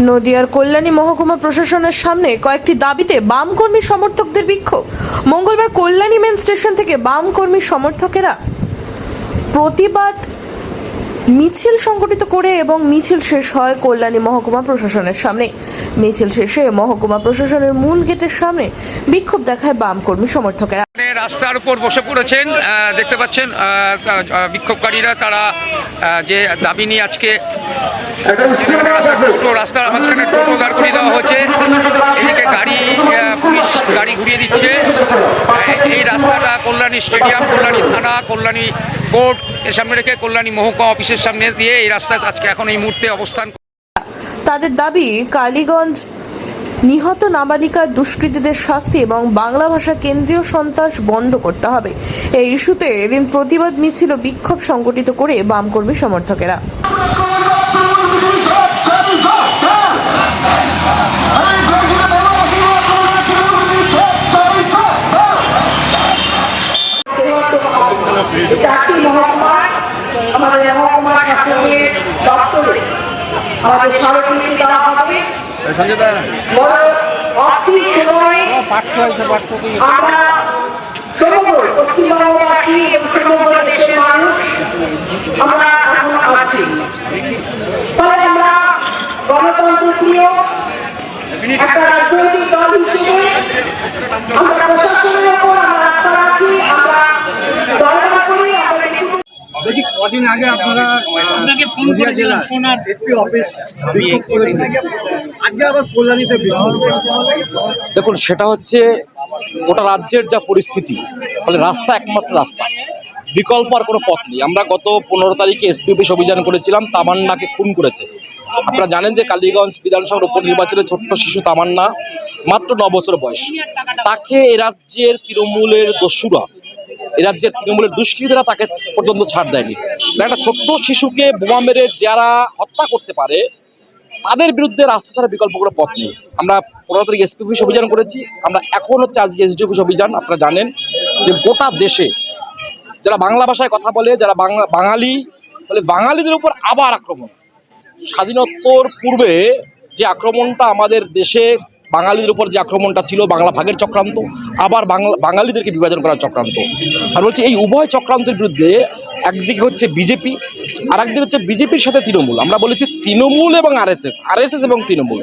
নদিয়ার কল্যাণী মহকুমা প্রশাসনের সামনে কয়েকটি দাবিতে বাম কর্মী সমর্থকদের বিক্ষোভ। মঙ্গলবার কল্যাণী মেন স্টেশন থেকে বাম কর্মী সমর্থকেরা প্রতিবাদ মিছিল সংগঠিত করে এবং মিছিল শেষ হয় কল্যাণী মহকুমা প্রশাসনের সামনে। মিছিল শেষে মহকুমা প্রশাসনের মূল গেটের সামনে বিক্ষোভ দেখায় বাম কর্মী সমর্থকেরা। রাস্তার উপর বসে পড়েছেন, দেখতে পাচ্ছেন বিক্ষোভকারীরা। তারা যে দাবি নিয়ে আজকে টোটো রাস্তার মাঝখানে টোটো দাঁড় করিয়ে দেওয়া হয়েছে, এদিকে পুলিশ গাড়ি ঘুরিয়ে দিচ্ছে। এই রাস্তাটা কল্যাণী স্টেডিয়াম, কল্যাণী থানা, কল্যাণী কোর্ট এর সামনে রেখে কল্যাণী মহকুমা অফিসের সামনে দিয়ে এই রাস্তা আজকে এখন এই মুহূর্তে অবস্থান। তাদের দাবি কালীগঞ্জ নিহত নাবালিকা দুষ্কৃতীদের শাস্তি এবং বাংলা ভাষা কেন্দ্রীয় সন্ত্রাস বন্ধ করতে হবে। এই ইস্যুতে এদিন প্রতিবাদ মিছিল ও বিক্ষোভ সংগঠিত করে বামকর্মী সমর্থকেরা। আমাদের সরকারি দেওয়া হবে আমরা সমগ্র পশ্চিমবঙ্গবাসী এবং সমগ্র দেশের মানুষ আমরা এখন আছি। তবে আমরা গণতন্ত্র প্রিয় একটা রাজনৈতিক দল হিসেবে আমরা প্রশাসনের উপর আমরা আস্থা রাখি, আমরা দলনা করি। কদিন আগে আপনারা নদিয়া জেলার এসপি অফিস আজকে আবার কল্যাণীতে দেখুন, সেটা হচ্ছে গোটা রাজ্যের যা পরিস্থিতি, ফলে রাস্তা একমাত্র রাস্তা, বিকল্প আর কোনো পথ নেই। আমরা গত 15 তারিখে এসপি অফিস অভিযান করেছিলাম। তামান্নাকে খুন করেছে। আপনারা জানেন যে কালীগঞ্জ বিধানসভার উপনির্বাচনে ছোট্ট শিশু তামান্না, মাত্র 9 বছর বয়স, তাকে এ রাজ্যের তৃণমূলের দস্যুরা, এ রাজ্যের তৃণমূলের দুষ্কৃতীরা তাকে পর্যন্ত ছাড় দেয়নি। একটা ছোট্ট শিশুকে বোমা মেরে যারা হত্যা করতে পারে তাদের বিরুদ্ধে রাস্তা ছাড়া বিকল্প কোনো পথ নেই। আমরা 15 তারিখ এসপি অফিস অভিযান করেছি। আমরা এখন হচ্ছে আজকে এসডি অফিস অভিযান। আপনারা জানেন যে গোটা দেশে যারা বাংলা ভাষায় কথা বলে, যারা বাঙালি বলে, বাঙালিদের উপর আবার আক্রমণ। স্বাধীনোত্তর পূর্বে যে আক্রমণটা আমাদের দেশে বাঙালিদের উপর যে আক্রমণটা ছিল, বাংলা ভাগের চক্রান্ত, আবার বাঙালিদেরকে বিভাজন করার চক্রান্ত। আর বলছি এই উভয় চক্রান্তের বিরুদ্ধে একদিকে হচ্ছে বিজেপি, আর একদিকে হচ্ছে বিজেপির সাথে তৃণমূল। আমরা বলেছি তৃণমূল এবং আরএসএস এবং তৃণমূল।